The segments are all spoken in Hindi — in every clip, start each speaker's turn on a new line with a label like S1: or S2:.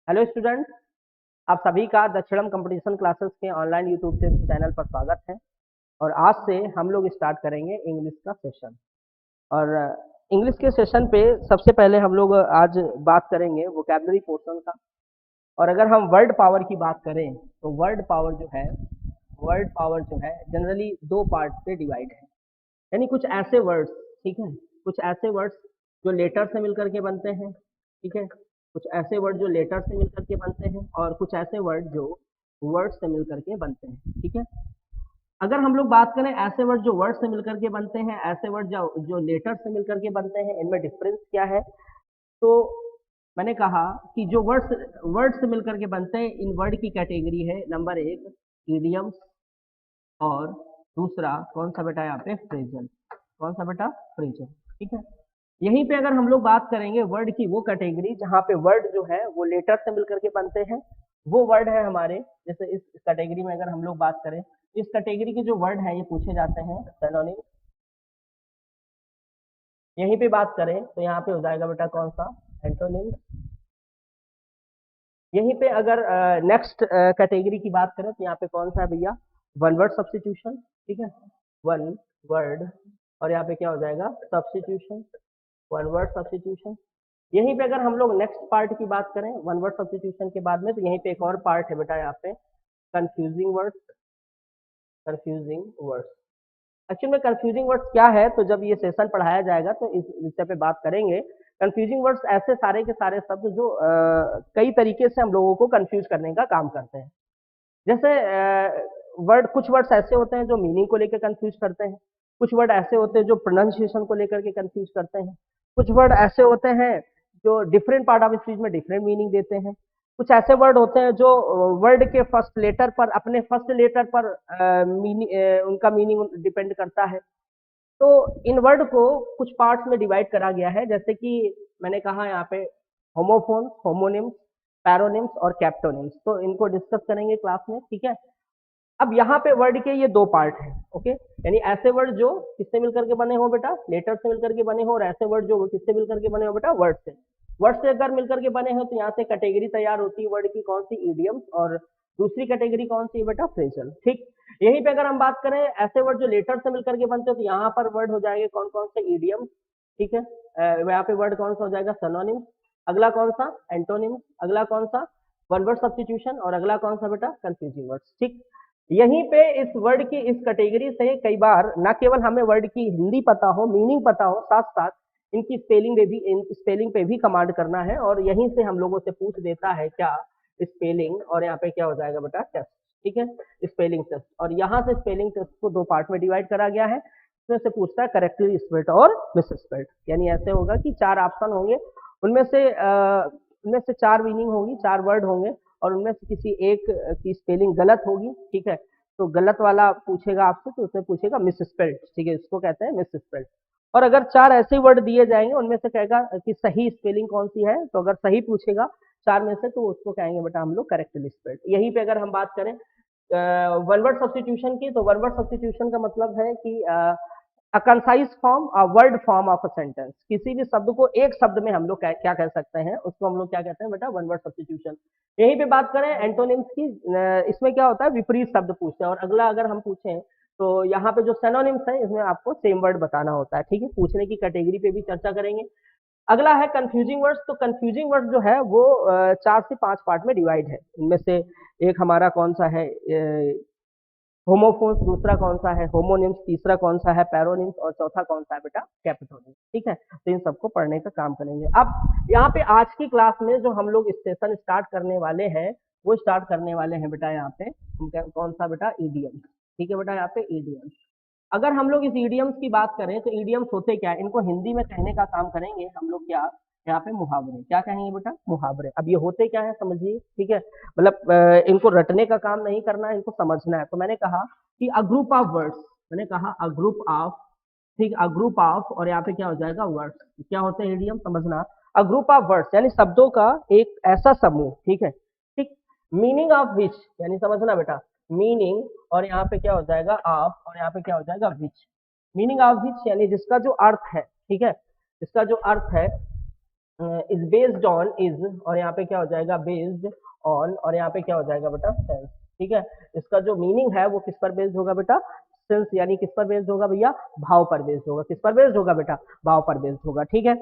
S1: हेलो स्टूडेंट, आप सभी का दक्षिणम कंपटीशन क्लासेस के ऑनलाइन यूट्यूब से चैनल पर स्वागत है। और आज से हम लोग स्टार्ट करेंगे इंग्लिश का सेशन। और इंग्लिश के सेशन पे सबसे पहले हम लोग आज बात करेंगे वोकैबुलरी पोर्शन का। और अगर हम वर्ड पावर की बात करें तो वर्ड पावर जो है जनरली दो पार्ट पे डिवाइड है। यानी कुछ ऐसे वर्ड्स, ठीक है, कुछ ऐसे वर्ड्स जो लेटर से मिलकर के बनते हैं, ठीक है, कुछ ऐसे वर्ड जो लेटर से मिलकर के बनते हैं और कुछ ऐसे वर्ड जो वर्ड से मिलकर के बनते हैं, ठीक है। अगर हम लोग बात करें ऐसे वर्ड जो वर्ड से मिलकर के बनते हैं, ऐसे वर्ड जो लेटर से मिलकर के बनते हैं, इनमें डिफरेंस क्या है? तो मैंने कहा कि जो वर्ड्स वर्ड से मिलकर के बनते हैं, इन वर्ड की कैटेगरी है नंबर एक इडियम्स, और दूसरा कौन सा बेटा यहाँ पे फ्रेजल। कौन सा बेटा? फ्रेजल, ठीक है। यहीं पे अगर हम लोग बात करेंगे वर्ड की वो कैटेगरी जहाँ पे वर्ड जो है वो लेटर से मिलकर के बनते हैं, वो वर्ड है हमारे, जैसे इस कैटेगरी में अगर हम लोग बात करें, इस कैटेगरी के जो वर्ड हैं ये पूछे जाते हैं सिनोनिम। यहीं पे बात करें तो यहाँ पे हो जाएगा बेटा कौन सा? एंटोनिम। यहीं पे अगर नेक्स्ट कैटेगरी की बात करें तो यहाँ पे कौन सा है भैया? वन वर्ड सब्स्टिट्यूशन, ठीक है, वन वर्ड। और यहाँ पे क्या हो जाएगा? Substitution, one word substitution. यहीं पे अगर हम लोग नेक्स्ट पार्ट की बात करें वन वर्ड सब्स्टिट्यूशन के बाद में, तो यहीं पे एक और पार्ट है बेटा यहाँ पे confusing words. Confusing words, actually में कंफ्यूजिंग वर्ड्स क्या है, तो जब ये सेशन पढ़ाया जाएगा तो इस विषय पे बात करेंगे। कंफ्यूजिंग वर्ड्स ऐसे सारे के सारे शब्द जो कई तरीके से हम लोगों को कंफ्यूज करने का काम करते हैं। जैसे वर्ड, कुछ वर्ड्स ऐसे होते हैं जो मीनिंग को लेकर कंफ्यूज करते हैं, कुछ वर्ड ऐसे होते हैं जो प्रोनाउंसिएशन को लेकर के कंफ्यूज करते हैं, कुछ वर्ड ऐसे होते हैं जो डिफरेंट पार्ट ऑफ स्पीच में डिफरेंट मीनिंग देते हैं, कुछ ऐसे वर्ड होते हैं जो वर्ड के फर्स्ट लेटर पर, अपने फर्स्ट लेटर पर उनका मीनिंग डिपेंड करता है। तो इन वर्ड को कुछ पार्ट्स में डिवाइड करा गया है, जैसे कि मैंने कहा यहाँ पे होमोफोन्स, होमोनिम्स, पैरोनिम्स और कैप्टोनिम्स। तो इनको डिस्कस करेंगे क्लास में, ठीक है। अब यहाँ पे वर्ड के ये दो पार्ट हैं, ओके। यानी ऐसे वर्ड जो किससे मिलकर के बने हो बेटा? लेटर से मिलकर के बने हो, और ऐसे वर्ड जो किससे मिलकर के बने हो बेटा? वर्ड से। वर्ड से अगर मिलकर के बने हो तो यहाँ से कैटेगरी तैयार होती है वर्ड की, कौन सी? ईडियम्स। और दूसरी कैटेगरी कौन सी है बेटा? फ्रेजल, ठीक। यहीं पे अगर हम बात करें ऐसे वर्ड जो लेटर से मिलकर के बनते हो, तो यहाँ पर वर्ड हो जाएंगे कौन कौन से? ईडियम्स, ठीक है। यहाँ पे वर्ड कौन सा हो जाएगा? सिनोनिम्स। अगला कौन सा? एंटोनिम्स। अगला कौन सा? One word substitution. और अगला कौन सा बेटा? कंफ्यूजिंग वर्ड्स, ठीक। यहीं पे इस वर्ड की इस कैटेगरी से कई बार न केवल हमें वर्ड की हिंदी पता हो, मीनिंग पता हो, साथ साथ इनकी स्पेलिंग पे भी, इन स्पेलिंग पे भी कमांड करना है। और यहीं से हम लोगों से पूछ देता है क्या? स्पेलिंग। और यहाँ पे क्या हो जाएगा बेटा? टेस्ट, ठीक है, स्पेलिंग टेस्ट। और यहाँ से स्पेलिंग टेस्ट को दो पार्ट में डिवाइड करा गया है। इसमें से पूछता है करेक्टली स्पेल्ड और मिस स्पेल्ड। यानी ऐसे होगा कि चार ऑप्शन होंगे, उनमें से चार मीनिंग होगी, चार वर्ड होंगे, और उनमें से किसी एक की स्पेलिंग गलत होगी, ठीक है। तो गलत वाला पूछेगा आपसे, तो उसमें पूछेगा मिस स्पेल्ड, ठीक है, इसको कहते हैं मिस स्पेल्ड। और अगर चार ऐसे वर्ड दिए जाएंगे, उनमें से कहेगा कि सही स्पेलिंग कौन सी है, तो अगर सही पूछेगा चार में से, तो उसको कहेंगे बेटा हम लोग करेक्टली स्पेल्ड। यहीं पे अगर हम बात करें वन वर्ड सब्स्टिट्यूशन की, तो वन वर्ड सब्स्टिट्यूशन का मतलब है कि अ concise form, a word form of a sentence. किसी भी शब्द को एक शब्द में हम लोग क्या कह सकते हैं, उसको हम लोग क्या कहते हैं बेटा? One word substitution. यहीं पे बात करें एंटोनिम्स की, इसमें क्या होता है? विपरीत शब्द पूछते हैं। और अगला अगर हम पूछें तो यहाँ पे जो सिनोनिम्स है, इसमें आपको सेम वर्ड बताना होता है, ठीक है। पूछने की कैटेगरी पे भी चर्चा करेंगे। अगला है कंफ्यूजिंग वर्ड्स। तो कंफ्यूजिंग वर्ड जो है वो चार से पांच पार्ट में डिवाइड है। इनमें से एक हमारा कौन सा है? होमोफोन्स। दूसरा कौन सा है? होमोनिम्स। तीसरा कौन सा है? पैरोनिम्स। और चौथा कौन सा है बेटा? कैपिटोनिम्स, ठीक है। तो इन सबको पढ़ने का काम करेंगे। अब यहाँ पे आज की क्लास में जो हम लोग स्टेशन स्टार्ट करने वाले हैं, वो स्टार्ट करने वाले हैं बेटा यहाँ पे कौन सा बेटा? ईडियम्स, ठीक है बेटा, यहाँ पे ईडियम्स। अगर हम लोग इस ईडियम्स की बात करें तो ईडियम्स होते क्या है, इनको हिंदी में कहने का काम करेंगे हम लोग क्या? यहाँ पे मुहावरे। क्या कहेंगे बेटा? मुहावरे। अब ये होते क्या है समझिए, ठीक है। मतलब इनको रटने का काम नहीं करना है, इनको समझना है। तो मैंने कहा कि अ ग्रुप ऑफ वर्ड्स, मैंने कहा अ ग्रुप ऑफ, ठीक, अ ग्रुप ऑफ, और यहाँ पे क्या हो जाएगा? वर्ड्स। क्या होते हैं ईडियम? समझना, अ ग्रुप ऑफ वर्ड्स यानी शब्दों का एक ऐसा समूह, ठीक है, ठीक। मीनिंग ऑफ विच, यानी समझना बेटा, मीनिंग, और यहाँ पे क्या हो जाएगा? ऑफ, और यहाँ पे क्या हो जाएगा? विच। मीनिंग ऑफ विच यानी जिसका जो अर्थ है, ठीक है, जिसका जो अर्थ है, इज बेस्ड ऑन इज, और यहाँ पे क्या हो जाएगा बेस्ड ऑन, और यहाँ पे क्या हो जाएगा बेटा सेंस। ठीक है, इसका जो मीनिंग है वो किस पर बेस्ड होगा बेटा, सेंस, यानी किस पर बेस्ड होगा भैया, भाव पर बेस्ड होगा। किस पर बेस्ड होगा बेटा, भाव पर बेस्ड होगा। ठीक है,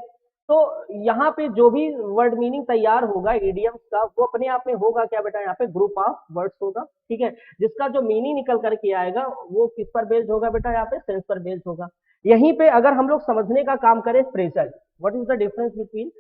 S1: तो यहाँ पे जो भी वर्ड मीनिंग तैयार होगा इडियम्स का, वो अपने आप में होगा क्या बेटा, यहाँ पे ग्रुप ऑफ वर्ड्स होगा। ठीक है, जिसका जो मीनिंग निकल करके आएगा वो किस पर बेस्ड होगा बेटा, यहाँ पे सेंस पर बेस्ड होगा। यहीं पे अगर हम लोग समझने का काम करें phrasal, what is the difference between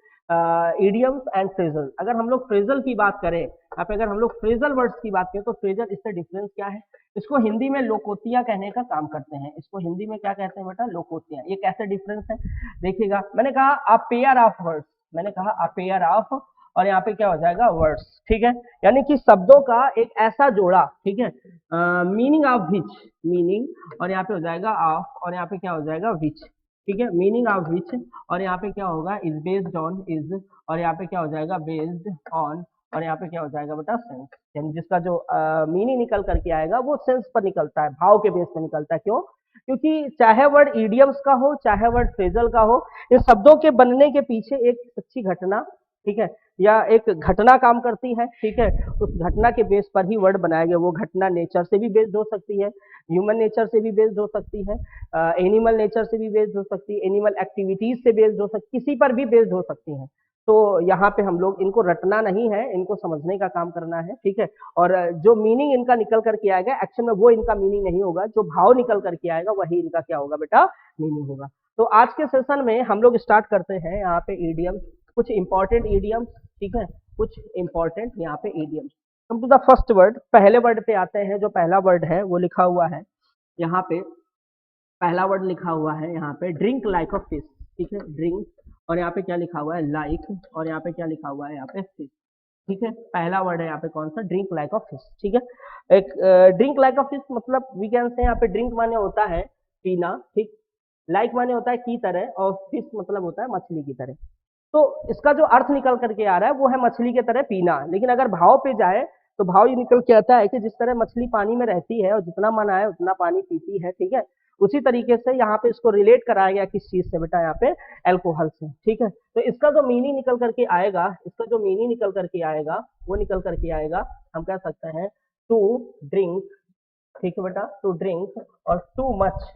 S1: idioms and phrasal. अगर हम लोग फ्रेजल की बात करें, यहाँ पे अगर हम लोग फ्रेजल वर्ड्स की बात करें तो फ्रेजल, इससे डिफरेंस क्या है, इसको हिंदी में लोकोतिया कहने का काम करते हैं। इसको हिंदी में क्या कहते हैं बेटा, लोकोतिया। ये कैसे डिफरेंस है देखिएगा, मैंने कहा अ पेयर ऑफ वर्ड्स, मैंने कहा अ पेयर ऑफ, और यहाँ पे क्या हो जाएगा वर्ड्स। ठीक है, यानी कि शब्दों का एक ऐसा जोड़ा, ठीक है, मीनिंग ऑफ विच, मीनिंग, और यहाँ पे हो जाएगा ऑफ, और यहाँ पे क्या हो जाएगा विच। ठीक है, मीनिंग ऑफ विच, और यहाँ पे क्या होगा इज बेस्ड ऑन इज, और यहाँ पे क्या हो जाएगा बेस्ड ऑन, और यहाँ पे क्या हो जाएगा बेटा सेंस। यानी जिसका जो मीनिंग निकल करके आएगा वो सेंस पर निकलता है, भाव के बेस पर निकलता है। क्यों, क्योंकि चाहे वर्ड इडियम्स का हो चाहे वर्ड फ्रेजल का हो, इन शब्दों के बनने के पीछे एक सच्ची घटना, ठीक है, या एक घटना काम करती है। ठीक है, उस घटना के बेस पर ही वर्ड बनाया गया। वो घटना नेचर से भी बेस्ड हो सकती है, ह्यूमन नेचर से भी बेस्ड हो सकती है, एनिमल नेचर से भी बेस्ड हो सकती है, एनिमल एक्टिविटीज से बेस्ड हो सकती, किसी पर भी बेस्ड हो सकती है। तो यहाँ पे हम लोग इनको रटना नहीं है, इनको समझने का काम करना है। ठीक है, और जो मीनिंग इनका निकल करके आएगा एक्चुअल में वो इनका मीनिंग नहीं होगा, जो भाव निकल करके आएगा वही इनका क्या होगा बेटा, मीनिंग होगा। तो आज के सेशन में हम लोग स्टार्ट करते हैं यहाँ पे ईडियम्स, कुछ इंपॉर्टेंट ईडियम्स। ठीक है, कुछ इंपॉर्टेंट यहाँ पे idioms. Come to the first word, पहले वर्ड पे आते हैं। जो पहला वर्ड है वो लिखा हुआ है यहाँ पे, पहला वर्ड लिखा हुआ है यहाँ पे ड्रिंक लाइक अ फिश। ठीक है, ड्रिंक, और यहाँ पे क्या लिखा हुआ है लाइक, और यहाँ पे क्या लिखा हुआ है यहाँ पे फिश। ठीक है, पहला वर्ड है यहाँ पे कौन सा, ड्रिंक लाइक ऑफ फिश। ठीक है, एक ड्रिंक लाइक ऑफ फिश मतलब वी कैन से यहाँ पे ड्रिंक माने होता है पीना, ठीक, लाइक माने होता है की तरह, और फिश मतलब होता है मछली की तरह। तो इसका जो अर्थ निकल करके आ रहा है वो है मछली की तरह पीना। लेकिन अगर भाव पे जाए तो भाव ये निकल के आता है कि जिस तरह मछली पानी में रहती है और जितना मन आए उतना पानी पीती है, ठीक है, उसी तरीके से यहाँ पे इसको रिलेट कराया गया किस चीज से बेटा, यहाँ पे अल्कोहल से। ठीक है, तो इसका जो मीनिंग निकल करके आएगा, इसका जो मीनिंग निकल करके आएगा वो निकल करके आएगा, हम कह सकते हैं टू ड्रिंक। ठीक है बेटा, टू ड्रिंक और टू मच।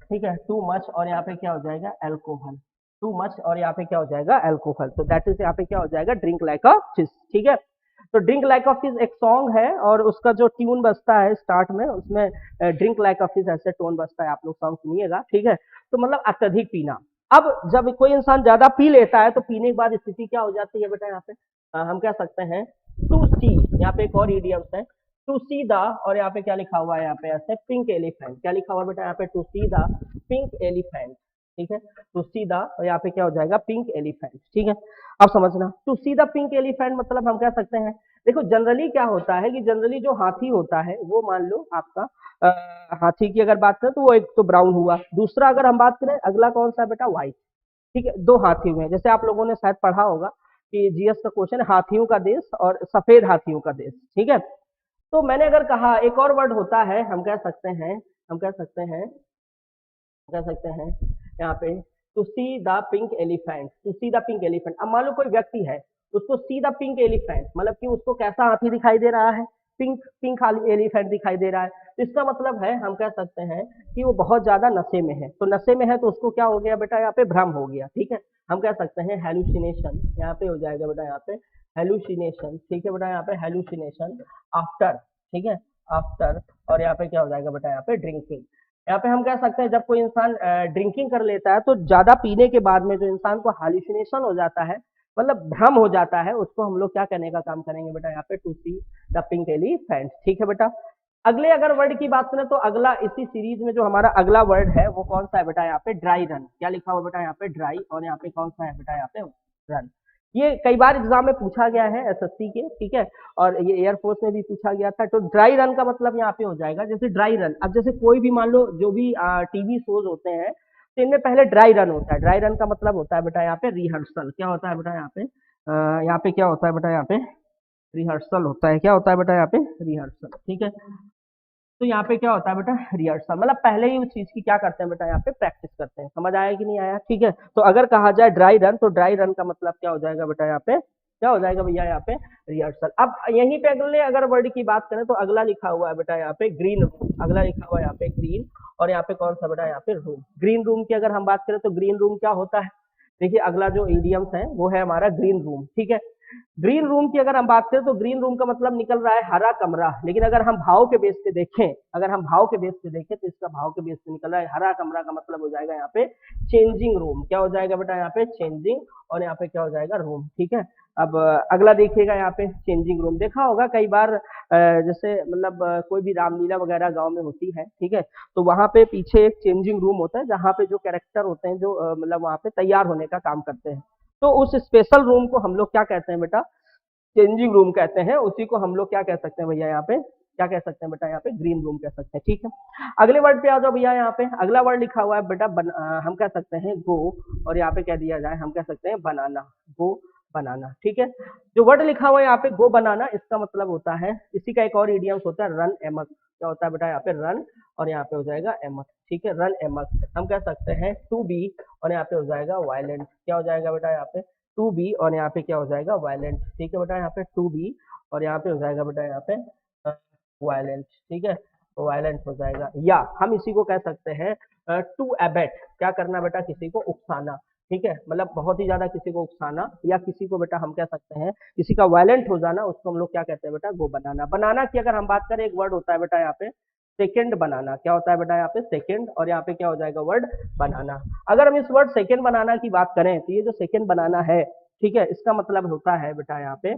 S1: ठीक है, टू मच, और यहाँ पे क्या हो जाएगा अल्कोहल, टू मच, और यहाँ पे क्या हो जाएगा अल्कोहल। तो दैट इज यहाँ पे क्या हो जाएगा ड्रिंक लाइक अ फिश। ठीक है, तो ड्रिंक लाइक अ फिश एक सॉन्ग है, और उसका जो ट्यून बजता है स्टार्ट में, उसमें ड्रिंक लाइक अ फिश ऐसे टोन बजता है, आप लोग सॉन्ग सुनिएगा। ठीक है, तो मतलब अत्यधिक पीना। अब जब कोई इंसान ज्यादा पी लेता है तो पीने के बाद स्थिति क्या हो जाती है बेटा, यहाँ पे हम कह सकते हैं टू सी, यहाँ पे एक और इडियम्स है टू सी द, और यहाँ पे क्या लिखा हुआ है यहाँ पे ऐसे पिंक एलिफेंट। क्या लिखा हुआ बेटा यहाँ पे, to see the pink elephant. ठीक है, टू सी द, और यहाँ पे क्या हो जाएगा पिंक एलिफेंट। ठीक है, अब समझना to see the pink elephant मतलब हम कह सकते हैं, देखो जनरली क्या होता है कि जनरली जो हाथी होता है वो मान लो आपका हाथी की अगर बात करें तो वो एक तो ब्राउन हुआ, दूसरा अगर हम बात करें अगला कौन सा है बेटा, व्हाइट। ठीक है, दो हाथी हुए हैं, जैसे आप लोगों ने शायद पढ़ा होगा कि जीएस का क्वेश्चन है हाथियों का देश और सफेद हाथियों का देश। ठीक है, तो मैंने अगर कहा एक और वर्ड होता है, हम कह सकते हैं, हम कह सकते हैं, कह सकते हैं यहाँ पे to see the pink elephant, to see the pink elephant. अब मान लो कोई व्यक्ति है, उसको सी द पिंक एलिफेंट मतलब कि उसको कैसा हाथी दिखाई दे रहा है, पिंक पिंक एलिफेंट दिखाई दे रहा है। तो इसका मतलब है हम कह सकते हैं कि वो बहुत ज्यादा नशे में है। तो नशे में है तो उसको क्या हो गया बेटा, यहाँ पे भ्रम हो गया। ठीक है, हम कह सकते हैं हेलुसिनेशन, यहाँ पे हो जाएगा बेटा यहाँ पे हेलुसिनेशन। ठीक है बेटा, यहाँ पे हेलुसिनेशन आफ्टर। ठीक है, आफ्टर, और यहाँ पे क्या हो जाएगा बेटा यहाँ पे ड्रिंकिंग। यहाँ पे हम कह सकते हैं जब कोई इंसान ड्रिंकिंग कर लेता है तो ज्यादा पीने के बाद में जो इंसान को हाल्यूसिनेशन हो जाता है, मतलब भ्रम हो जाता है, उसको हम लोग क्या करने का काम करेंगे बेटा, यहाँ पे to see the pink elephant. ठीक है बेटा, अगले अगर वर्ड की बात करें तो अगला इसी सीरीज में जो हमारा अगला वर्ड है वो कौन सा है बेटा, यहाँ पे ड्राई रन। क्या लिखा हुआ बेटा यहाँ पे ड्राई, और यहाँ पे कौन सा है बेटा यहाँ पे रन। ये कई बार एग्जाम में पूछा गया है एसएससी के। ठीक है, और ये एयरफोर्स में भी पूछा गया था। तो ड्राई रन का मतलब यहाँ पे हो जाएगा जैसे ड्राई रन, अब जैसे कोई भी मान लो जो भी टीवी शोज होते हैं तो इनमें पहले ड्राई रन होता है। ड्राई रन का मतलब होता है बेटा यहाँ पे रिहर्सल। क्या होता है बेटा यहाँ पे, यहाँ पे क्या होता है बेटा यहाँ पे रिहर्सल होता है। क्या होता है बेटा यहाँ पे रिहर्सल। ठीक है, तो यहाँ पे क्या होता है बेटा, रिहर्सल, मतलब पहले ही उस चीज की क्या करते हैं बेटा, यहाँ पे प्रैक्टिस करते हैं। समझ आया कि नहीं आया? ठीक है, तो अगर कहा जाए ड्राई रन, तो ड्राई रन का मतलब क्या हो जाएगा बेटा, यहाँ पे क्या हो जाएगा भैया, यहाँ पे रिहर्सल। अब यहीं पे अगले अगर वर्ड की बात करें तो अगला लिखा हुआ है बेटा यहाँ पे ग्रीन रूम, अगला लिखा हुआ है यहाँ पे ग्रीन, और यहाँ पे कौन सा बेटा, यहाँ पे रूम। ग्रीन रूम की अगर हम बात करें तो ग्रीन रूम क्या होता है, देखिए अगला जो इडियम्स है वो है हमारा ग्रीन रूम। ठीक है, ग्रीन रूम की अगर हम बात करें तो ग्रीन रूम का मतलब निकल रहा है हरा कमरा, लेकिन अगर हम भाव के बेस पे देखें, अगर हम भाव के बेस पे देखें तो इसका भाव के बेस पे निकल रहा है हरा कमरा का मतलब हो जाएगा यहाँ पे चेंजिंग रूम। क्या हो जाएगा बेटा, यहाँ पे चेंजिंग, और यहाँ पे क्या हो जाएगा, रूम। ठीक है, अब अगला देखिएगा यहाँ पे चेंजिंग रूम, देखा होगा कई बार जैसे मतलब कोई भी रामलीला वगैरह गांव में होती है, ठीक है, तो वहां पे पीछे एक चेंजिंग रूम होता है जहाँ पे जो कैरेक्टर होते हैं जो मतलब वहां पे तैयार होने का काम करते हैं, तो उस स्पेशल रूम को हम लोग क्या कहते हैं बेटा, चेंजिंग रूम कहते हैं। उसी को हम लोग क्या कह सकते हैं भैया, यहाँ पे क्या कह सकते हैं बेटा, यहाँ पे ग्रीन रूम कह सकते हैं। ठीक है, अगले वर्ड पे आ जाओ भैया, यहाँ पे अगला वर्ड लिखा हुआ है बेटा हम कह सकते हैं गो, और यहाँ पे कह दिया जाए हम कह सकते हैं बनाना, गो बनाना। ठीक है, जो वर्ड लिखा हुआ है यहाँ पे गो बनाना, इसका मतलब होता है, इसी का एक और इडियम्स होता है रन एमक। क्या होता है बेटा, यहाँ पे रन, और यहाँ पे हो जाएगा एमक। ठीक है, रन एमक हम कह सकते हैं टू बी, और यहाँ पे हो जाएगा वायलेंट। क्या हो जाएगा बेटा, यहाँ पे टू बी, और यहाँ पे क्या हो जाएगा, वायलेंट। ठीक है बेटा, यहाँ पे टू बी, और यहाँ पे हो जाएगा बेटा, यहाँ पे वायलेंट। ठीक है, तो वायलेंट हो जाएगा, या हम इसी को कह सकते हैं टू एबेट, क्या करना बेटा, किसी को उकसाना। ठीक है, मतलब बहुत ही ज्यादा किसी को उकसाना, या किसी को बेटा हम कह सकते हैं किसी का वायलेंट हो जाना, उसको हम लोग क्या कहते हैं बेटा, गो बनाना। बनाना की अगर हम बात करें, एक वर्ड होता है बेटा यहाँ पे सेकेंड बनाना। क्या होता है बेटा, यहाँ पे सेकेंड, और यहाँ पे क्या हो जाएगा, वर्ड बनाना। अगर हम इस वर्ड सेकेंड बनाना की बात करें तो ये जो सेकेंड बनाना है, ठीक है, इसका मतलब होता है बेटा यहाँ पे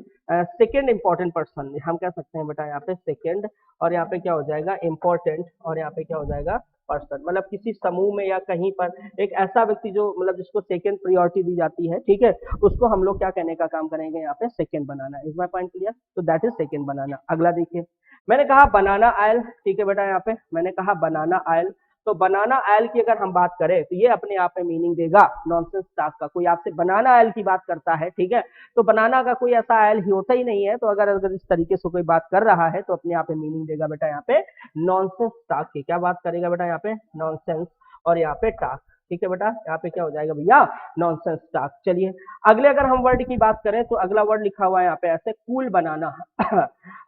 S1: सेकेंड इंपॉर्टेंट पर्सन, हम कह सकते हैं बेटा यहाँ पे सेकेंड, और यहाँ पे क्या हो जाएगा, इंपॉर्टेंट, और यहाँ पे क्या हो जाएगा, पर्सन। मतलब किसी समूह में या कहीं पर एक ऐसा व्यक्ति जो मतलब जिसको सेकेंड प्रायोरिटी दी जाती है, ठीक है, उसको हम लोग क्या कहने का काम करेंगे, यहाँ पे second banana. Is my point clear? तो दैट इज सेकेंड बनाना। अगला देखिए, मैंने कहा बनाना आयल। ठीक है बेटा, यहाँ पे मैंने कहा बनाना आयल, तो बनाना आयल की अगर हम बात करें तो ये अपने आप में मीनिंग देगा नॉनसेंस टास्क का। कोई आपसे बनाना आयल की बात करता है, ठीक है, तो बनाना का कोई ऐसा आयल ही होता ही नहीं है, तो अगर इस तरीके से कोई बात कर रहा है तो अपने आप में मीनिंग देगा बेटा यहाँ पे नॉनसेंस टास्क की। क्या बात करेगा बेटा, यहाँ पे नॉनसेंस, और यहाँ पे टास्क। ठीक है बेटा, यहाँ पे क्या हो जाएगा भैया, नॉनसेंस टास्क। चलिए अगले अगर हम वर्ड की बात करें तो अगला वर्ड लिखा हुआ है यहाँ पे ऐसे कूल बनाना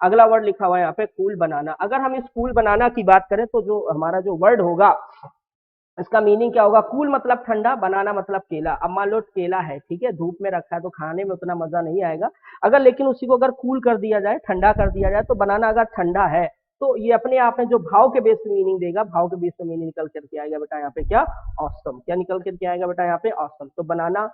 S1: अगला वर्ड लिखा हुआ है यहाँ पे कूल बनाना। अगर हम इस कूल बनाना की बात करें तो जो हमारा जो वर्ड होगा इसका मीनिंग क्या होगा, कूल मतलब ठंडा, बनाना मतलब केला। अब मान लो केला है, ठीक है, धूप में रखा है तो खाने में उतना मजा नहीं आएगा, अगर लेकिन उसी को अगर कूल कर दिया जाए, ठंडा कर दिया जाए, तो बनाना अगर ठंडा है तो ये अपने आप में जो भाव के बेस पे मीनिंग देगा, भाव के बेस पे मीनिंग निकल करके आएगा बेटा यहाँ पे क्या, ऑसम। क्या निकल करके आएगा बेटा यहाँ पे, ऑसम। तो बनाना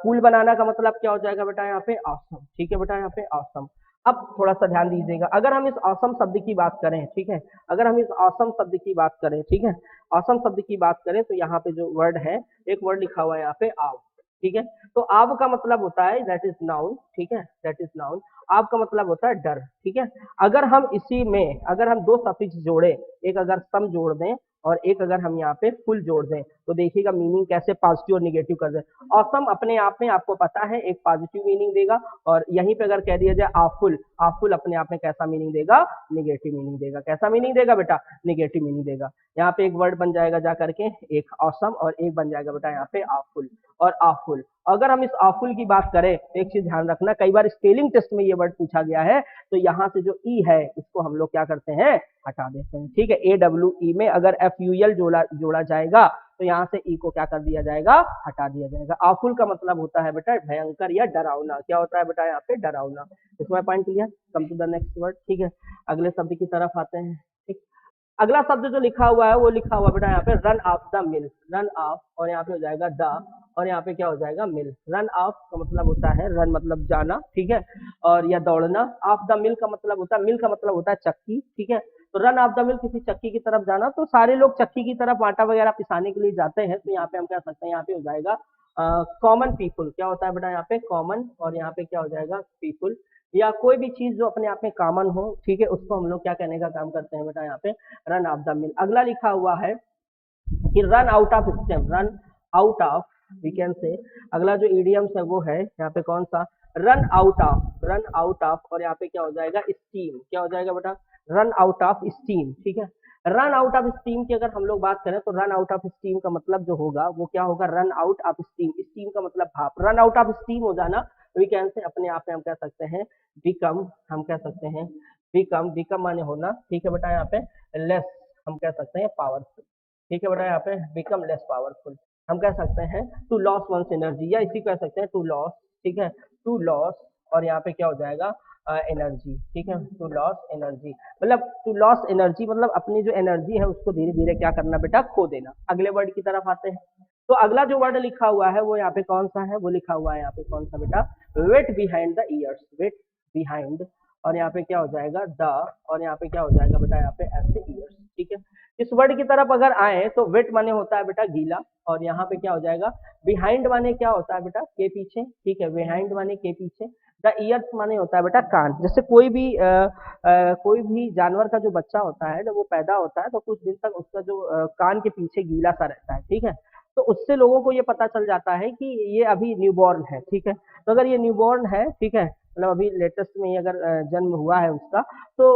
S1: कूल बनाना का मतलब क्या हो जाएगा बेटा यहाँ पे, ऑसम। ठीक है बेटा, यहाँ पे ऑसम। अब थोड़ा सा ध्यान दीजिएगा, अगर हम इस ऑसम शब्द की बात करें, ठीक है, अगर हम इस ऑसम शब्द की बात करें, ठीक है, ऑसम शब्द की बात करें तो यहाँ पे जो वर्ड है, एक वर्ड लिखा हुआ है यहाँ पे आव। ठीक है, तो आव का मतलब होता है दैट इज नाउन। ठीक है, दैट इज नाउन। आव का मतलब होता है डर। ठीक है, अगर हम इसी में अगर हम दो सफिक्स जोड़े, एक अगर सम जोड़ दें और एक अगर हम यहाँ पे फुल जोड़ दें, तो देखिएगा मीनिंग कैसे पॉजिटिव और निगेटिव कर दें। ऑसम अपने आप में आपको पता है एक पॉजिटिव मीनिंग देगा, और यहीं पे अगर कह दिया जाए आफुल, आफुल अपने आप में कैसा मीनिंग देगा, निगेटिव मीनिंग देगा। कैसा मीनिंग देगा बेटा, निगेटिव मीनिंग देगा। यहाँ पे एक वर्ड बन जाएगा जा करके एक ऑसम, और एक बन जाएगा बेटा यहाँ पे आफुल और आफुल। अगर हम इस आफुल की बात करें, एक चीज ध्यान रखना, कई बार स्पेलिंग टेस्ट में ये वर्ड पूछा गया है, तो यहाँ से जो ई है इसको हम लोग क्या करते हैं, हटा देते हैं। ठीक है, AWE में अगर FUL जोड़ा जाएगा तो यहाँ से ई को क्या कर दिया जाएगा, हटा दिया जाएगा। आफुल का मतलब होता है बेटा भयंकर या डरावना। क्या होता है बेटा यहाँ पे, डरावना। इसमें point clear. Come to the next word. ठीक है, अगले शब्द की तरफ आते हैं। ठीक, अगला शब्द जो लिखा हुआ है वो लिखा हुआ बेटा यहाँ पे run of the mill. Run of, और यहाँ पे हो जाएगा द, और यहाँ पे क्या हो जाएगा, मिल। रन ऑफ का मतलब होता है, रन मतलब जाना, ठीक है, और या दौड़ना। ऑफ द मिल का मतलब होता है, मिल का मतलब होता है चक्की। ठीक है, तो रन ऑफ द मिल किसी चक्की की तरफ जाना, तो सारे लोग चक्की की तरफ आटा वगैरह पिसाने के लिए जाते हैं, तो यहाँ पे हम कह सकते हैं, यहाँ पे हो जाएगा कॉमन पीपुल। क्या होता है बेटा यहाँ पे, कॉमन, और यहाँ पे क्या हो जाएगा, पीपुल, या कोई भी चीज जो अपने आप में कॉमन हो, ठीक है, उसको हम लोग क्या कहने का काम करते हैं बेटा यहाँ पे, रन ऑफ द मिल। अगला लिखा हुआ है कि run out of steam, run out of, we can say, अगला जो इडियम्स है वो है यहाँ पे कौन सा, run out of, run out of, और यहाँ पे क्या हो जाएगा, स्टीम। क्या हो जाएगा बेटा, रन आउट ऑफ स्टीम, ठीक है। रन आउट ऑफ स्टीम की अगर हम लोग बात करें तो रन आउट ऑफ स्टीम का मतलब जो होगा वो क्या होगा, run out of steam, steam का मतलब भाप, रन आउट ऑफ स्टीम हो जाना, वी कैन से अपने आप में हम कह सकते हैं बिकम, हम कह सकते हैं बिकम, बिकम माने होना, ठीक है बेटा, यहाँ पे लेस हम कह सकते हैं पावरफुल, ठीक है बेटा, यहाँ पे बिकम लेस पावरफुल, हम कह सकते हैं टू लॉस वंस एनर्जी, या इसी कह सकते हैं टू लॉस, ठीक है, टू लॉस, और यहाँ पे क्या हो जाएगा एनर्जी, ठीक है, टू लॉस एनर्जी, मतलब टू लॉस एनर्जी मतलब अपनी जो एनर्जी है उसको धीरे धीरे क्या करना बेटा, खो देना। अगले वर्ड की तरफ आते हैं, तो अगला जो वर्ड लिखा हुआ है वो यहाँ पे कौन सा है, वो लिखा हुआ है यहाँ पे कौन सा बेटा, wet behind the ears, wet behind, और यहाँ पे क्या हो जाएगा द, और यहाँ पे क्या हो जाएगा बेटा, यहाँ पे ऐसे ईयर्स, ठीक है। इस वर्ड की तरफ अगर आए तो वेट माने होता है बेटा गीला, और यहाँ पे क्या हो जाएगा, बिहाइंड माने क्या होता है बेटा, के पीछे, ठीक है, बिहाइंड माने के पीछे, द ईयर्स माने होता है बेटा कान। जैसे कोई भी जानवर का जो बच्चा होता है जब वो पैदा होता है तो कुछ दिन तक उसका जो कान के पीछे गीला सा रहता है, ठीक है, तो उससे लोगों को ये पता चल जाता है कि ये अभी न्यूबॉर्न है, ठीक है। तो अगर ये न्यूबॉर्न है, ठीक है, मतलब अभी लेटेस्ट में ही अगर जन्म हुआ है उसका, तो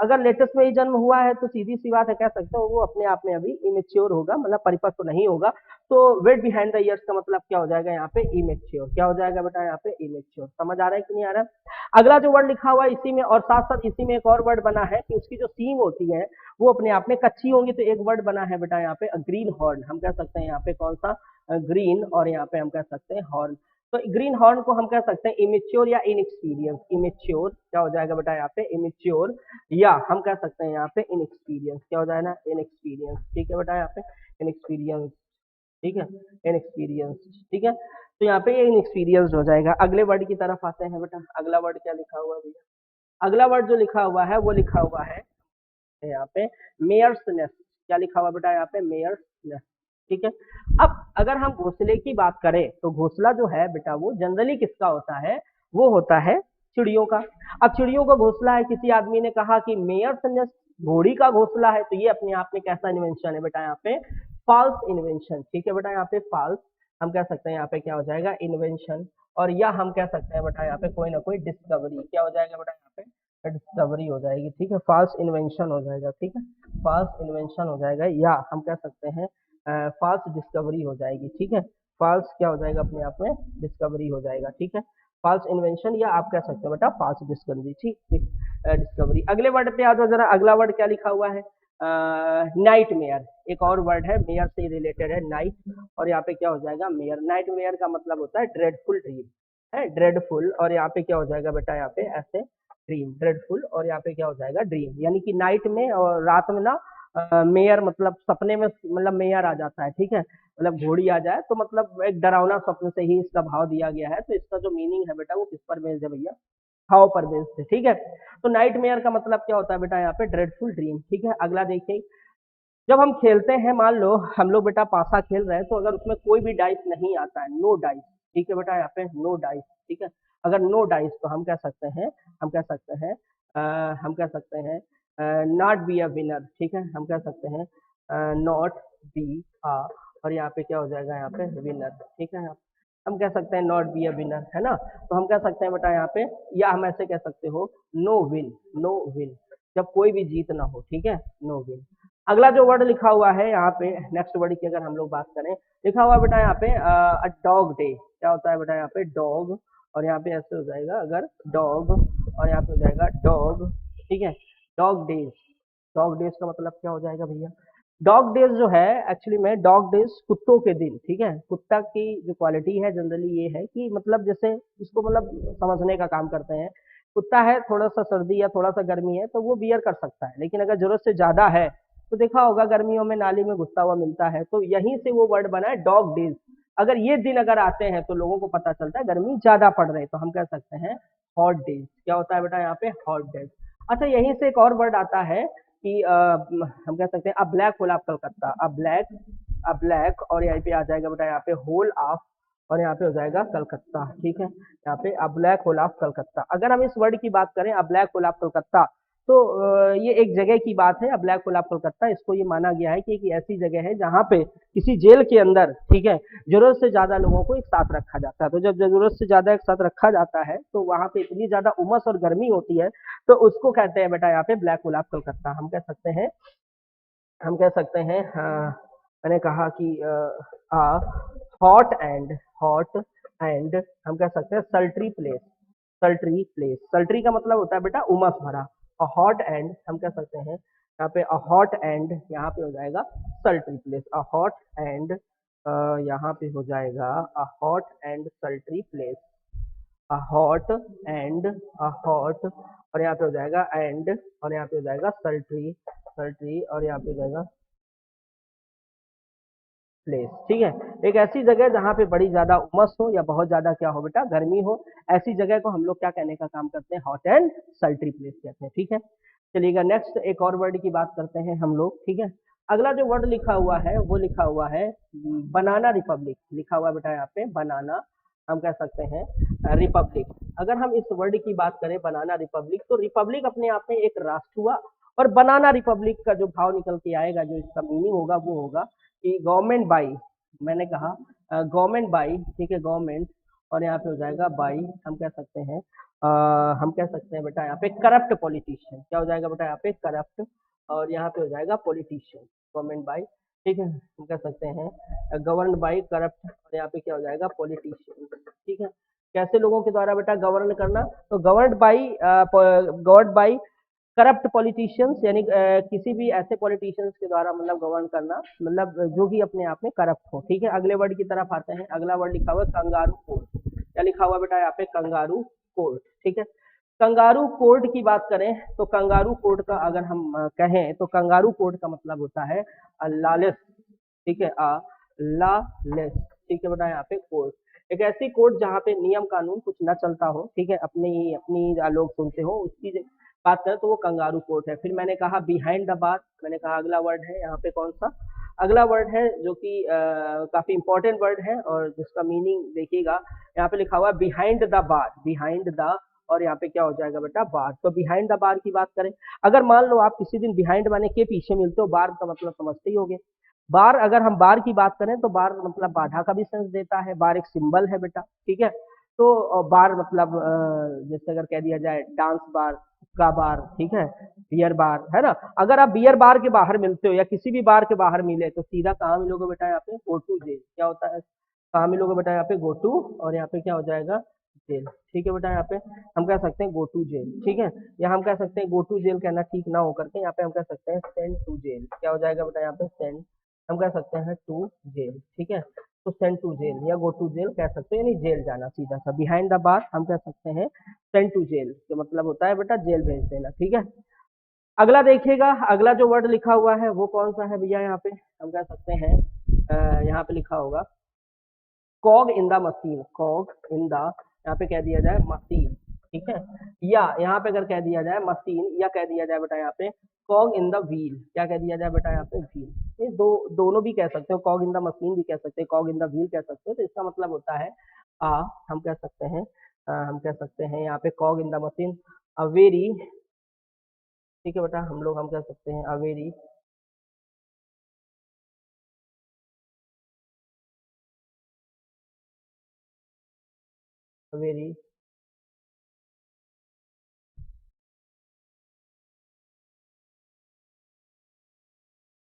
S1: अगर लेटेस्ट में ही जन्म हुआ है तो सीधी सी बात है, कह सकते हो वो अपने आप में अभी इमेच्योर होगा, मतलब परिपक्व नहीं होगा। तो वेट बिहाइंड द ईयर्स का मतलब क्या हो जाएगा यहाँ पे, इमेच्योर, क्या हो जाएगा बेटा यहाँ पे, इमेच्योर। समझ आ रहा है कि नहीं आ रहा है। अगला जो वर्ड लिखा हुआ है इसी में, और साथ साथ इसी में एक और वर्ड बना है कि उसकी जो सींग होती है वो अपने आप में कच्ची होंगी, तो एक वर्ड बना है बेटा यहाँ पे ग्रीन हॉर्न, हम कह सकते हैं यहाँ पे कौन सा, ग्रीन, और यहाँ पे हम कह सकते हैं हॉर्न। तो ग्रीन हॉर्न को हम कह सकते हैं इमेच्योर या इनएक्सपीरियंस, इमेच्योर क्या हो जाएगा बेटा यहाँ पे, इमेच्योर, या हम कह सकते हैं यहाँ पे इनएक्सपीरियंस, क्या हो जाएगा, इनएक्सपीरियंस, ठीक है बेटा, यहाँ पे इनएक्सपीरियंस, ठीक है, इनएक्सपीरियंस, ठीक है। तो यहाँ पे ये इनएक्सपीरियंस हो जाएगा। अगले वर्ड की तरफ आते हैं बेटा, अगला वर्ड क्या लिखा हुआ है भैया, अगला वर्ड जो लिखा हुआ है वो लिखा हुआ है यहाँ पे मेयर्स नेस्ट, क्या लिखा हुआ बेटा यहाँ पे, मेयर्स नेस्ट, ठीक है। अब अगर हम घोंसले की बात करें तो घोंसला जो है बेटा वो जनरली किसका होता है, वो होता है चिड़ियों का। अब चिड़ियों का घोंसला है, किसी आदमी ने कहा कि मेयर्स नेस्ट घोड़ी का घोंसला है, तो ये अपने आप में कैसा इन्वेंशन है बेटा यहाँ पे, फॉल्स इन्वेंशन, ठीक है बेटा, यहाँ पे फॉल्स, हम कह सकते हैं यहाँ पे क्या हो जाएगा, इन्वेंशन, और या हम कह सकते हैं बेटा यहाँ पे कोई ना कोई डिस्कवरी, क्या हो जाएगा बेटा यहाँ पे, डिस्कवरी हो जाएगी, ठीक है, फॉल्स इन्वेंशन हो जाएगा, ठीक है, फॉल्स इन्वेंशन हो जाएगा, या हम कह सकते हैं फॉल्स डिस्कवरी हो जाएगी, ठीक है, फॉल्स क्या हो जाएगा अपने आप में, डिस्कवरी हो जाएगा, ठीक है, फॉल्स इन्वेंशन, या आप कह सकते हो बेटा फॉल्स डिस्कवरी, ठीक, डिस्कवरी। अगले वर्ड पे आ जाओ जरा, अगला वर्ड क्या लिखा हुआ है, नाइट मेयर, एक और वर्ड है मेयर से रिलेटेड है, नाइट, और यहाँ पे क्या हो जाएगा, मेयर, नाइट मेयर का मतलब होता है ड्रेडफुल ड्रीम, है ड्रेडफुल, और यहाँ पे क्या हो जाएगा बेटा यहाँ पे ऐसे ड्रीम, ड्रेडफुल, और यहाँ पे क्या हो जाएगा ड्रीम, यानी कि नाइट में और रात में ना मेयर मतलब सपने में, मतलब मेयर आ जाता है, ठीक है, मतलब घोड़ी आ जाए तो मतलब एक डरावना स्वप्न से ही इसका भाव दिया गया है। तो इसका जो मीनिंग है बेटा वो किस पर बेस्ड है भैया, भाव पर बेस्ड है, ठीक है। तो नाइट मेयर का मतलब क्या होता है बेटा यहाँ पे, ड्रेडफुल ड्रीम, ठीक है। अगला देखिए, जब हम खेलते हैं, मान लो हम लोग बेटा पासा खेल रहे हैं, तो अगर उसमें कोई भी डाइस नहीं आता है, नो डाइस, ठीक है बेटा यहाँ पे नो डाइस, ठीक है, अगर नो डाइस तो हम कह सकते हैं, हम कह सकते हैं हम कह सकते हैं नॉट बी अ विनर, ठीक है, हम कह सकते हैं नॉट बी अ, और यहाँ पे क्या हो जाएगा यहाँ पे विनर, ठीक है, हम कह सकते हैं नॉट बी अ विनर, है ना। तो हम कह सकते हैं बेटा यहाँ पे, या हम ऐसे कह सकते हो नो विन, नो विन, जब कोई भी जीत ना हो, ठीक है, नो विन। अगला जो वर्ड लिखा हुआ है यहाँ पे, नेक्स्ट वर्ड की अगर हम लोग बात करें, लिखा हुआ है बेटा यहाँ पे अ डॉग डे, क्या होता है बेटा यहाँ पे डॉग, और यहाँ पे ऐसे हो जाएगा अगर डॉग, और यहाँ पे हो जाएगा डॉग, ठीक है, डॉग डेज, डॉग डेज का मतलब क्या हो जाएगा भैया, डॉग डेज जो है एक्चुअली में डॉग डेज कुत्तों के दिन, ठीक है। कुत्ता की जो क्वालिटी है जनरली ये है कि मतलब जैसे इसको मतलब समझने का काम करते हैं, कुत्ता है थोड़ा सा सर्दी या थोड़ा सा गर्मी है तो वो बियर कर सकता है, लेकिन अगर जरूरत से ज्यादा है तो देखा होगा गर्मियों में नाली में घुसता हुआ मिलता है, तो यहीं से वो वर्ड बना है डॉग डेज। अगर ये दिन अगर आते हैं तो लोगों को पता चलता है गर्मी ज्यादा पड़ रही है, तो हम कह सकते हैं हॉट डेज, क्या होता है बेटा यहाँ पे हॉट डेज। अच्छा यहीं से एक और वर्ड आता है कि हम कह सकते हैं अ black hole of Calcutta, a black, और यहाँ पे आ जाएगा बेटा यहाँ पे होल ऑफ, और यहाँ पे हो जाएगा कलकत्ता, ठीक है, यहाँ पे अ ब्लैक होल ऑफ कलकत्ता। अगर हम इस वर्ड की बात करें अ ब्लैक होल ऑफ कलकत्ता, तो ये एक जगह की बात है, ब्लैक होल ऑफ कोलकाता, इसको ये माना गया है कि एक ऐसी जगह है जहाँ पे किसी जेल के अंदर, ठीक है, जरूरत से ज्यादा लोगों को एक साथ रखा जाता है। तो जब जरूरत से ज्यादा एक साथ रखा जाता है तो वहां पे इतनी ज्यादा उमस और गर्मी होती है, तो उसको कहते हैं बेटा यहाँ पे ब्लैक होल ऑफ कोलकाता। हम कह सकते हैं मैंने कहा कि हॉट एंड हॉट एंड हम कह सकते हैं सल्ट्री प्लेस। सल्ट्री का मतलब होता है बेटा उमस भरा, और हॉट एंड हम कह सकते हैं यहाँ पे अ हॉट एंड, यहाँ पे हो जाएगा सल्ट्री प्लेस। अ हॉट एंड यहाँ पे हो जाएगा a hot and सल्ट्री place. A hot and a hot, और यहाँ पे हो जाएगा एंड, और यहाँ पे हो जाएगा सल्ट्री, और यहाँ पे हो जाएगा प्लेस। ठीक है, एक ऐसी जगह जहाँ पे बड़ी ज्यादा उमस हो या बहुत ज्यादा क्या हो बेटा गर्मी हो, ऐसी जगह को हम लोग क्या कहने का काम करते हैं, हॉट एंड सल्ट्री प्लेस कहते हैं। ठीक है, चलिएगा नेक्स्ट एक और वर्ड की बात करते हैं हम लोग। ठीक है, अगला जो वर्ड लिखा हुआ है वो लिखा हुआ है बनाना रिपब्लिक। लिखा हुआ है बेटा यहाँ पे बनाना, हम कह सकते हैं रिपब्लिक। अगर हम इस वर्ड की बात करें बनाना रिपब्लिक, तो रिपब्लिक अपने आप में एक राष्ट्र हुआ, और बनाना रिपब्लिक का जो भाव निकल के आएगा, जो इसका मीनिंग होगा वो होगा कि गवर्नमेंट बाई, मैंने कहा गवर्नमेंट बाई, ठीक है, गवर्नमेंट, और यहाँ पे हो जाएगा बाई, हम कह सकते हैं हम कह सकते हैं बेटा यहाँ पे करप्ट पॉलिटिशियन। क्या हो जाएगा बेटा यहाँ पे करप्ट, और यहाँ पे हो जाएगा पॉलिटिशियन, गवर्नमेंट बाई। ठीक है, हम कह सकते हैं गवर्न बाई करप्ट, और यहाँ पे क्या हो जाएगा पॉलिटिशियन। ठीक है, कैसे लोगों के द्वारा बेटा गवर्न करना, तो गवर्न बाई करप्ट पॉलिटिशियंस, यानी किसी भी ऐसे पॉलिटिशियंस के द्वारा मतलब गवर्न करना, मतलब जो कि अपने आप में करप्ट हो। ठीक है, अगले वर्ड की तरफ आते हैं। अगला वर्ड लिखा हुआ है कंगारू कोर्ट। क्या लिखा हुआ बेटा यहाँ पे, कंगारू कोर्ट। ठीक है, कंगारू कोर्ट की बात करें तो कंगारू कोर्ट का अगर हम कहें तो कंगारू कोर्ट का मतलब होता है लॉलेस। ठीक है, लॉलेस। ठीक है बेटा यहाँ पे कोर्ट, एक ऐसी कोर्ट जहाँ पे नियम कानून कुछ न चलता हो, ठीक है, अपनी अपनी लोग सुनते हो, उसकी बात करें तो वो कंगारू कोर्ट है। फिर मैंने कहा बिहाइंड द बार, मैंने कहा अगला वर्ड है यहाँ पे कौन सा, अगला वर्ड है जो कि काफी इंपॉर्टेंट वर्ड है और जिसका मीनिंग देखिएगा, यहाँ पे लिखा हुआ है behind the bar, behind the, और यहाँ पे क्या हो जाएगा बेटा बार। तो बिहाइंड द बार की बात करें, अगर मान लो आप किसी दिन बिहाइंड माने के पीछे मिलते हो, बार का मतलब समझते ही होगे। बार, अगर हम बार की बात करें तो बार मतलब बाधा का भी सेंस देता है, बार एक सिंबल है बेटा। ठीक है, तो बार मतलब जैसे अगर कह दिया जाए डांस बार, का बार, ठीक है, बियर बार, है ना। अगर आप बियर बार के बाहर मिलते हो या किसी भी बार के बाहर मिले तो सीधा कहाँ मिलोगे बेटा, यहाँ पे गो टू जेल। क्या होता है, कहाँ मिलोगे बेटा, यहाँ पे गो टू, और यहाँ पे क्या हो जाएगा जेल। ठीक है बेटा, यहाँ पे हम कह सकते हैं गो टू जेल। ठीक है, या हम कह सकते हैं गो टू जेल कहना ठीक ना होकर के यहाँ पे हम कह सकते हैं सेंड टू जेल। क्या हो जाएगा बेटा यहाँ पे सेंड, हम कह सकते हैं टू जेल। ठीक है, तो सेंड टू जेल या गो टू जेल कह सकते हैं, यानी जेल जाना सीधा सा। बिहाइंड द बार हम कह सकते हैं सेंड टू जेल, तो मतलब होता है बेटा जेल भेज देना। ठीक है, अगला देखिएगा, अगला जो वर्ड लिखा हुआ है वो कौन सा है भैया, यहाँ पे हम कह सकते हैं यहाँ पे लिखा होगा कॉग in the machine, कॉग in the, यहाँ पे कह दिया जाए मशीन। ठीक है, या यहाँ पे अगर कह दिया जाए मशीन, या कह दिया जाए बेटा यहाँ पे कॉग इन द व्हील। क्या कह दिया जाए बेटा यहाँ पे व्हील, ये दोनों भी कह सकते हो, कॉग इन द मशीन भी कह सकते हैं, कॉग इन द व्हील कह सकते हो। तो इसका मतलब होता है आ, हम कह सकते हैं हम कह सकते हैं यहाँ पे कॉग in the machine a very, ठीक है बेटा, हम कह सकते हैं अ वेरी, वेरी,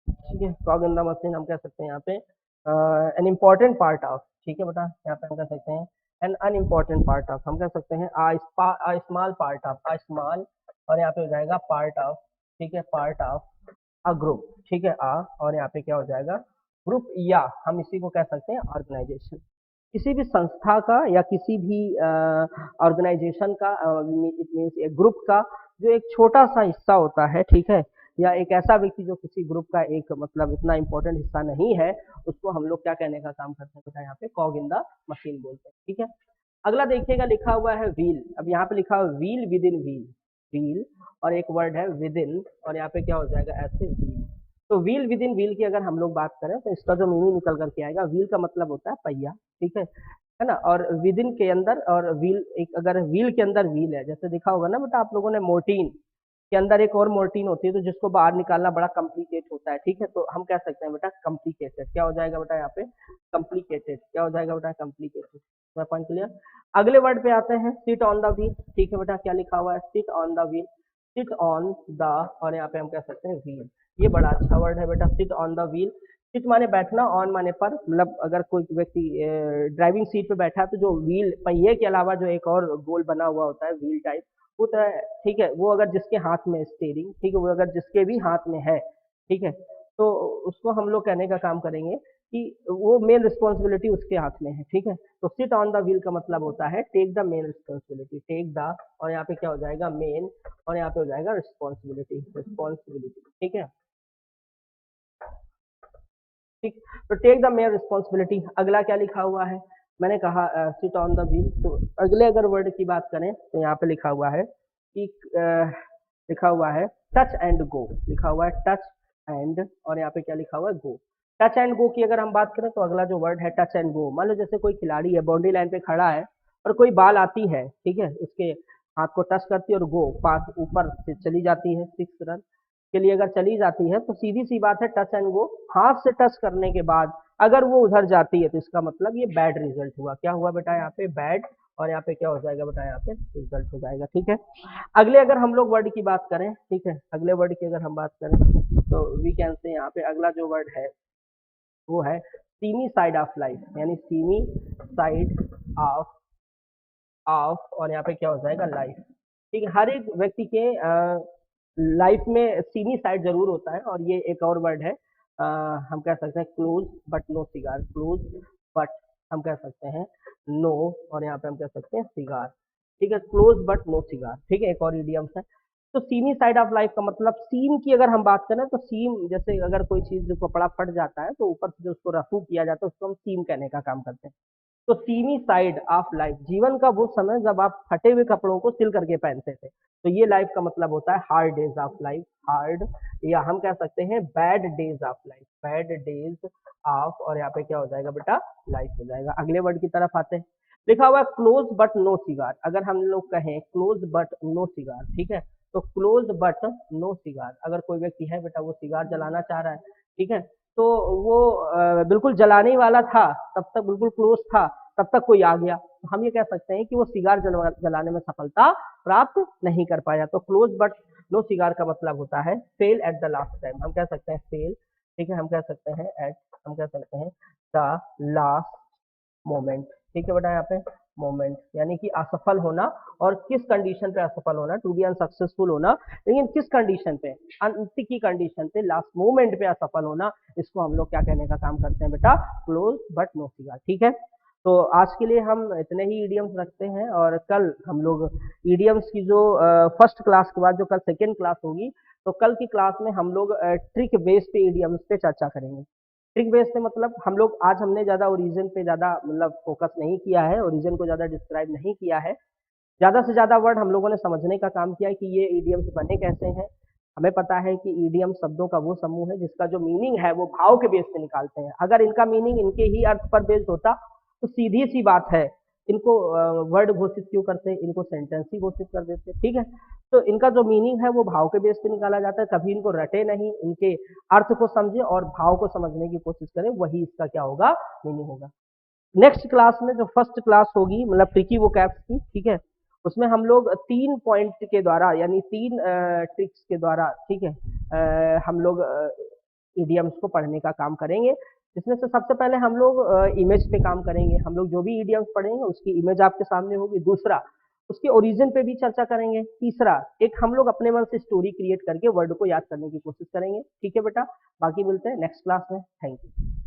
S1: ठीक है, कॉग इन द मशीन हम कह सकते हैं यहाँ पे एन इम्पॉर्टेंट पार्ट ऑफ। ठीक है बेटा, यहाँ पे हम कह सकते हैं एन अनइम्पॉर्टेंट पार्ट ऑफ, हम कह सकते हैं a small part of, a small, और यहाँ पे हो जाएगा पार्ट ऑफ। ठीक है, पार्ट ऑफ अ ग्रुप। ठीक है, और यहाँ पे क्या हो जाएगा ग्रुप, या हम इसी को कह सकते हैं ऑर्गेनाइजेशन। किसी भी संस्था का या किसी भी ऑर्गेनाइजेशन का, इट मीन्स एक ग्रुप का जो एक छोटा सा हिस्सा होता है, ठीक है, या एक ऐसा व्यक्ति जो किसी ग्रुप का एक मतलब इतना इंपॉर्टेंट हिस्सा नहीं है, उसको हम लोग क्या कहने का काम करते हैं बेटा, यहाँ पे कॉग इन द मशीन बोलते हैं। ठीक है, अगला देखिएगा लिखा हुआ है व्हील। अब यहाँ पे लिखा हुआ है wheel with in wheel, wheel, और एक वर्ड है विद इन, और यहाँ पे क्या हो जाएगा ऐसे व्हील। तो व्हील विद इन व्हील की अगर हम लोग बात करें तो इसका जो मीनिंग निकल करके आएगा, व्हील का मतलब होता है पहिया। ठीक है ना, और विद इन के अंदर, और व्हील एक, अगर व्हील के अंदर व्हील है, जैसे देखा होगा ना बेटा आप लोगों ने मोर्टीन, के अंदर एक और मोर्टीन होती है, तो जिसको बाहर निकालना बड़ा कॉम्प्लिकेट होता है, ठीक है। तो हम कह सकते हैं बेटा कॉम्प्लिकेटेड। क्या हो जाएगा बेटा यहाँ पे? कॉम्प्लिकेटेड। क्या हो जाएगा बेटा? कॉम्प्लिकेटेड। Point clear. अगले वर्ड पे आते हैं, सिट ऑन द व्हील। ठीक है बेटा, क्या लिखा हुआ है? Seat on the wheel. Seat on the, और यहाँ पे हम कह सकते हैं व्हील। ये बड़ा अच्छा वर्ड है बेटा, sit on the wheel. Sit माने बैठना, ऑन माने पर, मतलब अगर कोई व्यक्ति ड्राइविंग सीट पे बैठा है तो जो व्हील, पहिए के अलावा जो एक और गोल बना हुआ होता है व्हील टाइप, वो तो है, ठीक है। वो अगर जिसके हाथ में स्टीयरिंग, ठीक है, वो अगर जिसके भी हाथ में है, ठीक है, तो उसको हम लोग कहने का काम करेंगे कि वो मेन रिस्पॉन्सिबिलिटी उसके हाथ में है, ठीक है। तो सिट ऑन द व्हील का मतलब होता है take the main responsibility. Take the, और यहाँ पे क्या हो जाएगा? मेन, और यहाँ पे हो जाएगा रिस्पॉन्सिबिलिटी। रिस्पॉन्सिबिलिटी, ठीक है, ठीक। तो टेक द मेन रिस्पॉन्सिबिलिटी। अगला क्या लिखा हुआ है? मैंने कहा सिट ऑन द व्हील। तो अगले अगर वर्ड की बात करें तो यहाँ पे लिखा हुआ है कि लिखा हुआ है टच एंड गो। लिखा हुआ है टच एंड, और यहाँ पे क्या लिखा हुआ है? गो। टच एंड गो की अगर हम बात करें तो अगला जो वर्ड है टच एंड गो। मान लो जैसे कोई खिलाड़ी है, बाउंड्री लाइन पे खड़ा है और कोई बाल आती है, ठीक है, उसके हाथ को टच करती है और गो, पास ऊपर से चली जाती है, 6 रन के लिए अगर चली जाती है, तो सीधी सी बात है टच एंड गो। हाथ से टच करने के बाद अगर वो उधर जाती है तो इसका मतलब ये बैड रिजल्ट हुआ। क्या हुआ बेटा? यहाँ पे बैड, और यहाँ पे क्या हो जाएगा बेटा? यहाँ पे रिजल्ट हो जाएगा, ठीक है। अगले अगर हम लोग वर्ड की बात करें, ठीक है, अगले वर्ड की अगर हम बात करें तो वी कैन से, यहाँ पे अगला जो वर्ड है वो है सीमी साइड ऑफ लाइफ, यानी सीमी साइड ऑफ ऑफ, और यहाँ पे क्या हो जाएगा? लाइफ, ठीक है। हर एक व्यक्ति के लाइफ में सीमी साइड जरूर होता है, और ये एक और वर्ड है, हम कह सकते हैं close but no cigar. Close but हम कह सकते हैं नो, और यहाँ पे हम कह सकते हैं सिगार, ठीक है। क्लोज बट नो सिगार, ठीक है, एक और इडियम्स है। तो सीमी साइड ऑफ लाइफ का मतलब, सीम की अगर हम बात करें तो सीम, जैसे अगर कोई चीज जो कपड़ा फट जाता है तो ऊपर से जो उसको रफू किया जाता है उसको हम सीम कहने का काम करते हैं। तो सीमी साइड ऑफ लाइफ, जीवन का वो समय जब आप फटे हुए कपड़ों को सिल करके पहनते थे। तो ये लाइफ का मतलब होता है hard days of life. Hard, या हम कह सकते हैं bad days of life. Bad days of, और यहाँ पे क्या हो जाएगा बेटा? लाइफ हो जाएगा। अगले वर्ड की तरफ आते हैं, लिखा हुआ है क्लोज बट नो सिगार। अगर हम लोग कहें क्लोज बट नो सिगार, ठीक है, तो क्लोज बट नो सिगार, अगर कोई व्यक्ति है बेटा वो सिगार जलाना चाह रहा है, ठीक है, तो वो बिल्कुल जलाने ही वाला था, तब तक बिल्कुल क्लोज था, तब तक कोई आ गया, तो हम ये कह सकते हैं कि वो सिगार जलाने में सफलता प्राप्त नहीं कर पाया। तो क्लोज बट नो सिगार का मतलब होता है fail at the last time. हम कह सकते हैं फेल, ठीक है, हम कह सकते हैं एट, हम कह सकते हैं द लास्ट मोमेंट, ठीक है बेटा, यहाँ पे मोमेंट यानी कि असफल होना। और किस कंडीशन पे असफल होना? टू बी अनसक्सेसफुल होना, लेकिन किस कंडीशन पे? अंत की कंडीशन पे, लास्ट मोमेंट पे असफल होना। इसको हम लोग क्या कहने का काम करते हैं बेटा? क्लोज बट नो सिगार, ठीक है। तो आज के लिए हम इतने ही ईडियम्स रखते हैं, और कल हम लोग ईडियम्स की जो फर्स्ट क्लास के बाद जो कल सेकेंड क्लास होगी, तो कल की क्लास में हम लोग ट्रिक बेस्ड पे ईडियम्स पे चर्चा करेंगे। ट्रिक बेस से मतलब हम लोग, आज हमने ज्यादा ओरिजिन पे ज्यादा मतलब फोकस नहीं किया है, ओरिजिन को ज्यादा डिस्क्राइब नहीं किया है। ज्यादा से ज्यादा वर्ड हम लोगों ने समझने का काम किया है कि ये ईडियम्स बने कैसे हैं। हमें पता है कि ईडियम शब्दों का वो समूह है जिसका जो मीनिंग है वो भाव के बेस पे निकालते हैं। अगर इनका मीनिंग इनके ही अर्थ पर बेस्ड होता तो सीधी सी बात है, इनको वर्ड घोषित क्यों करते, इनको सेंटेंस ही घोषित कर देते, ठीक है। तो इनका जो मीनिंग है वो भाव के बेस पे निकाला जाता है। कभी इनको रटे नहीं, इनके अर्थ को समझे और भाव को समझने की कोशिश करें, वही इसका क्या होगा? मीनिंग होगा। नेक्स्ट क्लास में जो फर्स्ट क्लास होगी, मतलब ट्रिकी वोकैब्स की, ठीक है, उसमें हम लोग 3 पॉइंट के द्वारा, यानी 3 ट्रिक्स के द्वारा, ठीक है, हम लोग इडियम्स को पढ़ने का काम करेंगे। जिसमें से सबसे पहले हम लोग इमेज पे काम करेंगे। हम लोग जो भी इडियम्स पढ़ेंगे उसकी इमेज आपके सामने होगी। दूसरा, उसके ओरिजिन पे भी चर्चा करेंगे। तीसरा, एक हम लोग अपने मन से स्टोरी क्रिएट करके वर्ड को याद करने की कोशिश करेंगे, ठीक है बेटा। बाकी मिलते हैं नेक्स्ट क्लास में। Thank you.